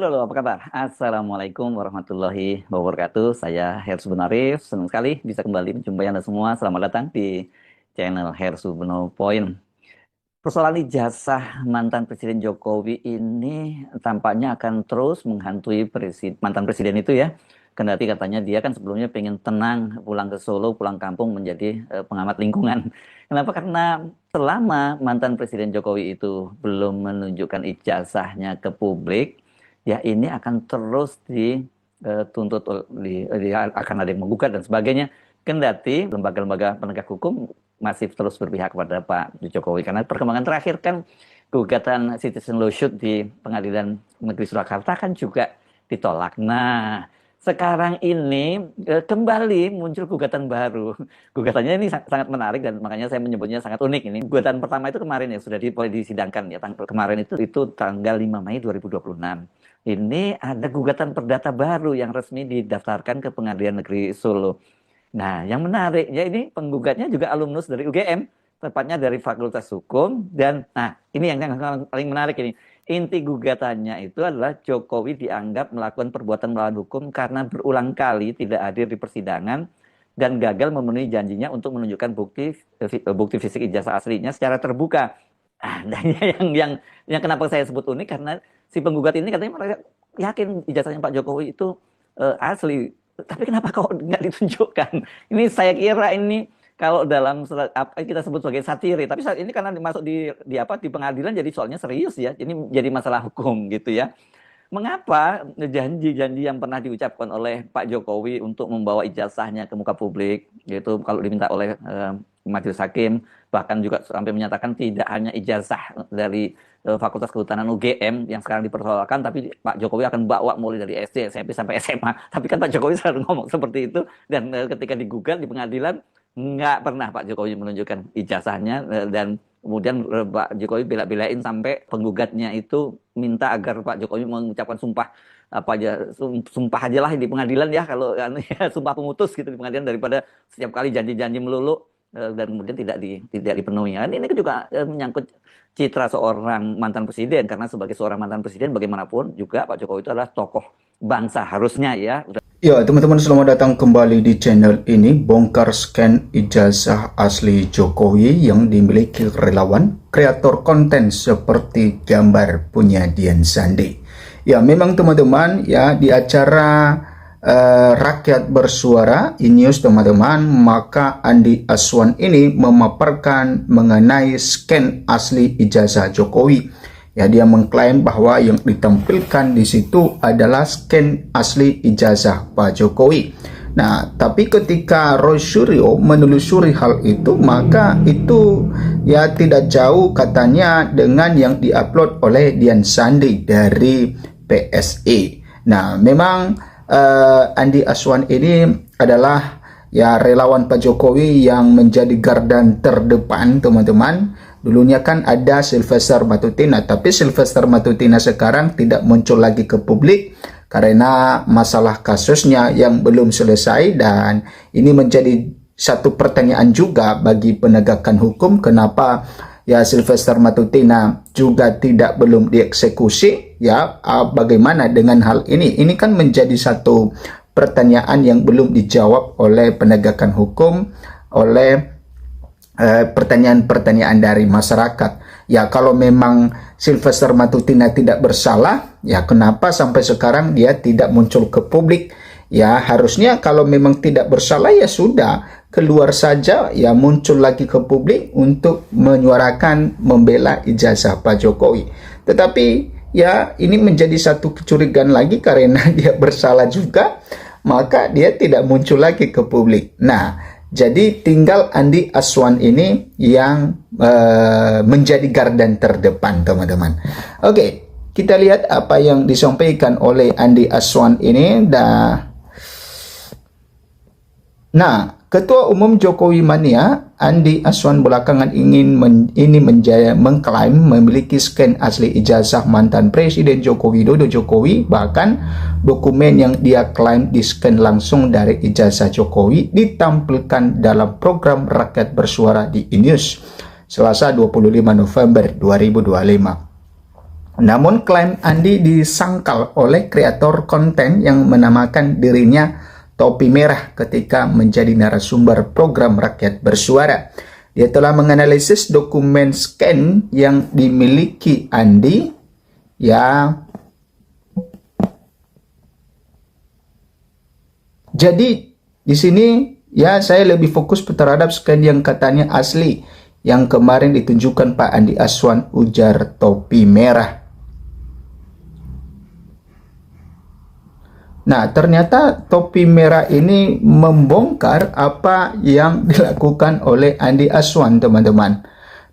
Halo, apa kabar? Assalamualaikum warahmatullahi wabarakatuh. Saya Hersu Benarif. Senang sekali bisa kembali menjumpai Anda semua. Selamat datang di channel Hersu Beno Point. Persoalan ijazah mantan Presiden Jokowi ini tampaknya akan terus menghantui mantan presiden itu ya. Kendati katanya dia kan sebelumnya pengen tenang, pulang ke Solo, pulang kampung menjadi pengamat lingkungan. Kenapa? Karena selama mantan Presiden Jokowi itu belum menunjukkan ijazahnya ke publik, ya ini akan terus dituntut, akan ada yang menggugat dan sebagainya. Kendati lembaga-lembaga penegak hukum masih terus berpihak kepada Pak Jokowi, karena perkembangan terakhir kan gugatan citizen lawsuit di Pengadilan Negeri Surakarta kan juga ditolak. Nah, sekarang ini kembali muncul gugatan baru. Gugatannya ini sangat menarik dan makanya saya menyebutnya sangat unik ini. Gugatan pertama itu kemarin ya sudah disidangkan ya. Kemarin itu tanggal 5 Mei 2026. Ini ada gugatan perdata baru yang resmi didaftarkan ke Pengadilan Negeri Solo. Nah, yang menarik ya ini penggugatnya juga alumnus dari UGM, tepatnya dari Fakultas Hukum. Dan nah ini yang paling menarik ini. Inti gugatannya itu adalah Jokowi dianggap melakukan perbuatan melawan hukum karena berulang kali tidak hadir di persidangan dan gagal memenuhi janjinya untuk menunjukkan bukti fisik ijazah aslinya secara terbuka. Dan yang kenapa saya sebut unik karena si penggugat ini katanya mereka yakin ijazahnya Pak Jokowi itu asli. Tapi kenapa kok nggak ditunjukkan? Ini saya kira ini kalau dalam apa kita sebut sebagai satiri. Tapi saat ini karena dimasuk di pengadilan jadi soalnya serius ya. Ini jadi masalah hukum gitu ya. Mengapa janji-janji yang pernah diucapkan oleh Pak Jokowi untuk membawa ijazahnya ke muka publik, yaitu kalau diminta oleh majelis hakim, bahkan juga sampai menyatakan tidak hanya ijazah dari Fakultas Kehutanan UGM yang sekarang dipersoalkan, tapi Pak Jokowi akan bawa mulai dari SD, SMP sampai SMA. Tapi kan Pak Jokowi selalu ngomong seperti itu dan ketika digugat di pengadilan nggak pernah Pak Jokowi menunjukkan ijazahnya dan kemudian Pak Jokowi bela-belain sampai penggugatnya itu minta agar Pak Jokowi mengucapkan sumpah apa aja, sumpah aja lah di pengadilan ya kalau ya, sumpah pemutus gitu di pengadilan daripada setiap kali janji-janji melulu dan kemudian tidak dipenuhi. Ini juga menyangkut citra seorang mantan presiden karena sebagai seorang mantan presiden bagaimanapun juga Pak Jokowi itu adalah tokoh bangsa harusnya ya. Ya, teman-teman, selamat datang kembali di channel ini. Bongkar scan ijazah asli Jokowi yang dimiliki relawan, kreator konten seperti gambar punya Dian Sandi. Ya, memang teman-teman, ya di acara Rakyat Bersuara INews teman-teman, maka Andi Aswan ini memaparkan mengenai scan asli ijazah Jokowi. Ya, dia mengklaim bahwa yang ditampilkan di situ adalah scan asli ijazah Pak Jokowi. Nah, tapi ketika Roy Suryo menelusuri hal itu, maka itu ya tidak jauh katanya dengan yang diupload oleh Dian Sandi dari PSI. Nah, memang Andi Aswan ini adalah ya relawan Pak Jokowi yang menjadi gardan terdepan teman-teman. Dulunya kan ada Sylvester Matutina, tapi Sylvester Matutina sekarang tidak muncul lagi ke publik karena masalah kasusnya yang belum selesai, dan ini menjadi satu pertanyaan juga bagi penegakan hukum kenapa ya Sylvester Matutina juga belum dieksekusi ya. Bagaimana dengan hal ini? Ini kan menjadi satu pertanyaan yang belum dijawab oleh penegakan hukum, oleh pertanyaan-pertanyaan dari masyarakat. Ya, kalau memang Sylvester Matutina tidak bersalah, ya kenapa sampai sekarang dia tidak muncul ke publik? Ya, harusnya kalau memang tidak bersalah ya sudah keluar saja, ya muncul lagi ke publik untuk menyuarakan membela ijazah Pak Jokowi. Tetapi ya ini menjadi satu kecurigaan lagi karena dia bersalah juga, maka dia tidak muncul lagi ke publik. Nah, jadi tinggal Andi Aswan ini yang menjadi gardan terdepan teman-teman. Oke, kita lihat apa yang disampaikan oleh Andi Aswan ini. Nah, Ketua Umum Jokowi Mania Andi Aswan belakangan mengklaim memiliki scan asli ijazah mantan Presiden Joko Widodo Jokowi. Bahkan dokumen yang dia klaim di-scan langsung dari ijazah Jokowi ditampilkan dalam program Rakyat Bersuara di INews Selasa 25 November 2025. Namun klaim Andi disangkal oleh kreator konten yang menamakan dirinya Topi Merah ketika menjadi narasumber program Rakyat Bersuara. Dia telah menganalisis dokumen scan yang dimiliki Andi, ya. Jadi di sini ya saya lebih fokus terhadap scan yang katanya asli yang kemarin ditunjukkan Pak Andi Azwan, ujar Topi Merah. Nah, ternyata Topi Merah ini membongkar apa yang dilakukan oleh Andi Azwan, teman-teman.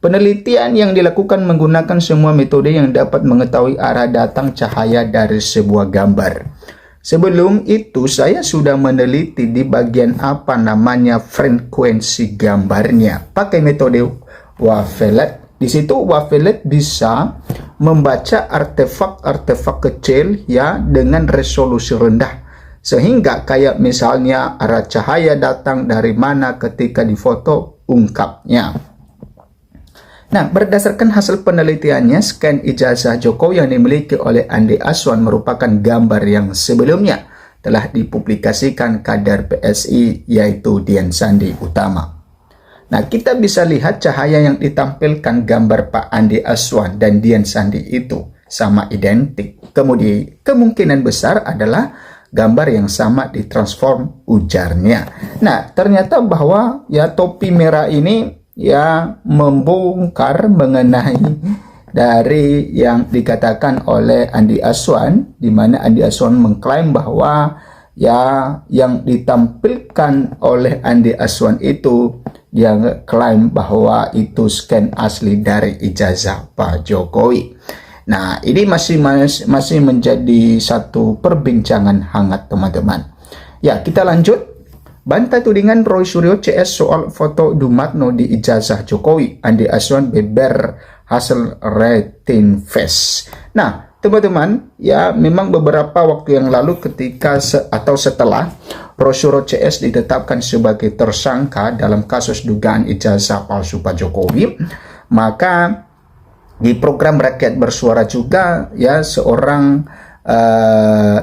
Penelitian yang dilakukan menggunakan semua metode yang dapat mengetahui arah datang cahaya dari sebuah gambar. Sebelum itu, saya sudah meneliti di bagian apa namanya frekuensi gambarnya. Pakai metode wavelet. Di situ wavelet bisa membaca artefak-artefak kecil ya dengan resolusi rendah. Sehingga kayak misalnya arah cahaya datang dari mana ketika difoto ungkapnya. Nah, berdasarkan hasil penelitiannya, scan ijazah Jokowi yang dimiliki oleh Andi Azwan merupakan gambar yang sebelumnya telah dipublikasikan kader PSI yaitu Dian Sandi Utama. Nah, kita bisa lihat cahaya yang ditampilkan gambar Pak Andi Azwan dan Dian Sandi itu sama identik. Kemudian kemungkinan besar adalah gambar yang sama ditransform, ujarnya. Nah, ternyata bahwa ya Topi Merah ini ya membongkar mengenai dari yang dikatakan oleh Andi Azwan, di mana Andi Azwan mengklaim bahwa ya yang ditampilkan oleh Andi Azwan itu yang klaim bahwa itu scan asli dari ijazah Pak Jokowi. Nah, ini masih menjadi satu perbincangan hangat, teman-teman. Ya, kita lanjut. Bantai tudingan Roy Suryo CS soal foto Dumatno di ijazah Jokowi. Andi Azwan beber hasil retin face. Nah, teman-teman, ya memang beberapa waktu yang lalu ketika atau setelah Roy Suryo CS ditetapkan sebagai tersangka dalam kasus dugaan ijazah palsu Pak Jokowi, maka di program Rakyat Bersuara juga ya seorang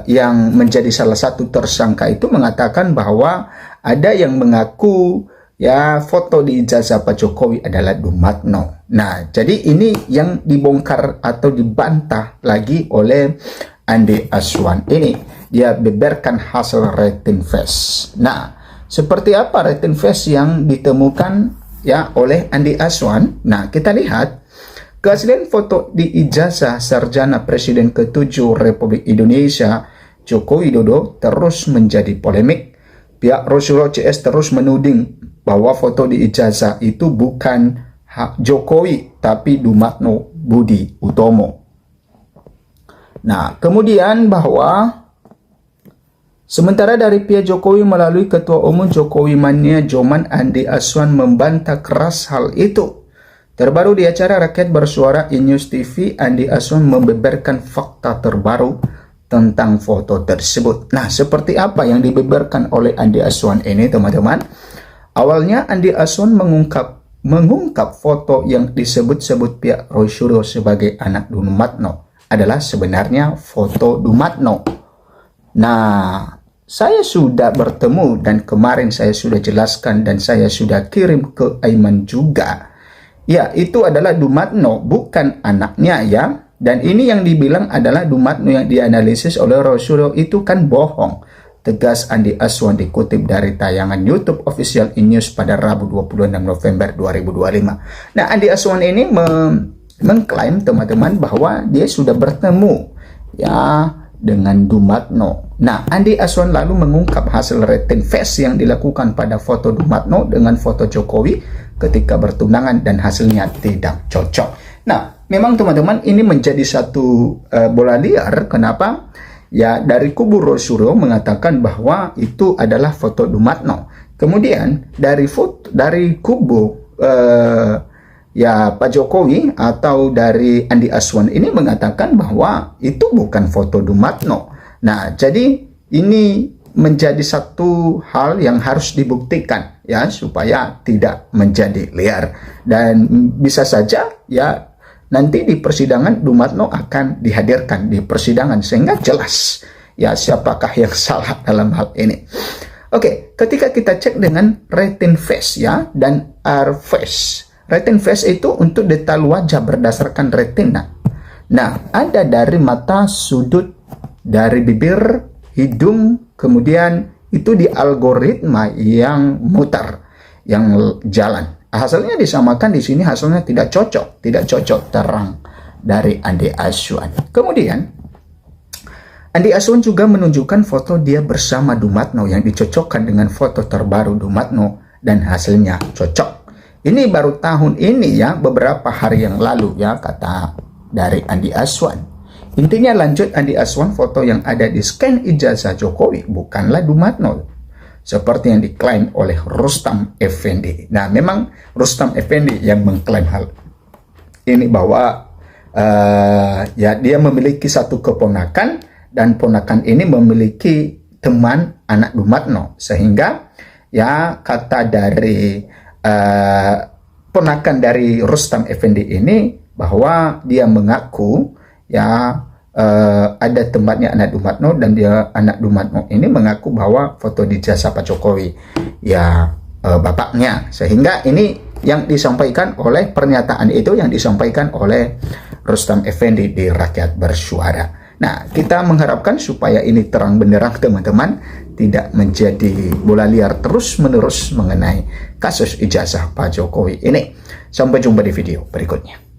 yang menjadi salah satu tersangka itu mengatakan bahwa ada yang mengaku ya foto di ijazah Pak Jokowi adalah Dumatno. Nah, jadi ini yang dibongkar atau dibantah lagi oleh Andi Azwan ini. Dia beberkan hasil retin face. Nah, seperti apa retin face yang ditemukan ya oleh Andi Azwan? Nah, kita lihat keaslian foto di ijazah Sarjana Presiden ke-7 Republik Indonesia Joko Widodo terus menjadi polemik. Pihak Roy CS terus menuding bahwa foto di ijazah itu bukan hak Jokowi, tapi Dumatno Budi Utomo. Nah, kemudian bahwa sementara dari pihak Jokowi melalui Ketua Umum Jokowi Mania Joman Andi Azwan membantah keras hal itu. Terbaru di acara Rakyat Bersuara News TV, Andi Azwan membeberkan fakta terbaru tentang foto tersebut. Nah, seperti apa yang dibeberkan oleh Andi Azwan ini, teman-teman? Awalnya Andi Azwan mengungkap foto yang disebut-sebut pihak Roy Suryo sebagai anak Dumatno adalah sebenarnya foto Dumatno. Nah, saya sudah bertemu dan kemarin saya sudah jelaskan dan saya sudah kirim ke Aiman juga. Ya, itu adalah Dumatno, bukan anaknya ya. Dan ini yang dibilang adalah Dumatno yang dianalisis oleh Roy Suryo itu kan bohong. Tegas Andi Azwan dikutip dari tayangan YouTube Official News pada Rabu 26 November 2025. Nah, Andi Azwan ini mengklaim, teman-teman, bahwa dia sudah bertemu ya dengan Dumatno. Nah, Andi Azwan lalu mengungkap hasil retin face yang dilakukan pada foto Dumatno dengan foto Jokowi ketika bertunangan dan hasilnya tidak cocok. Nah, memang teman-teman ini menjadi satu bola liar. Kenapa? Ya, dari kubu Roy Suryo mengatakan bahwa itu adalah foto Dumatno. Kemudian dari kubu ya Pak Jokowi atau dari Andi Azwan ini mengatakan bahwa itu bukan foto Dumatno. Nah, jadi ini menjadi satu hal yang harus dibuktikan ya supaya tidak menjadi liar, dan bisa saja ya nanti di persidangan Dumatno akan dihadirkan di persidangan sehingga jelas ya siapakah yang salah dalam hal ini. Oke, ketika kita cek dengan retin face ya dan air face. Retin face itu untuk detail wajah berdasarkan retina. Nah, ada dari mata, sudut, dari bibir, hidung, kemudian itu di algoritma yang mutar, yang jalan. Hasilnya disamakan di sini, hasilnya tidak cocok terang dari Andi Aswan. Kemudian Andi Aswan juga menunjukkan foto dia bersama Dumatno yang dicocokkan dengan foto terbaru Dumatno dan hasilnya cocok. Ini baru tahun ini ya, beberapa hari yang lalu ya, kata dari Andi Aswan. Intinya lanjut Andi Aswan, foto yang ada di scan ijazah Jokowi bukanlah Dumatno seperti yang diklaim oleh Rustam Effendi. Nah, memang Rustam Effendi yang mengklaim hal ini bahwa ya dia memiliki satu keponakan dan ponakan ini memiliki teman anak Dumatno, sehingga ya kata dari ponakan dari Rustam Effendi ini bahwa dia mengaku ya ada tempatnya anak Dumatno dan dia anak Dumatno ini mengaku bahwa foto di jasa Pak Jokowi ya bapaknya, sehingga ini yang disampaikan oleh pernyataan itu yang disampaikan oleh Rustam Effendi di Rakyat Bersuara. Nah, kita mengharapkan supaya ini terang benderang teman-teman, tidak menjadi bola liar terus menerus mengenai kasus ijazah Pak Jokowi ini. Sampai jumpa di video berikutnya.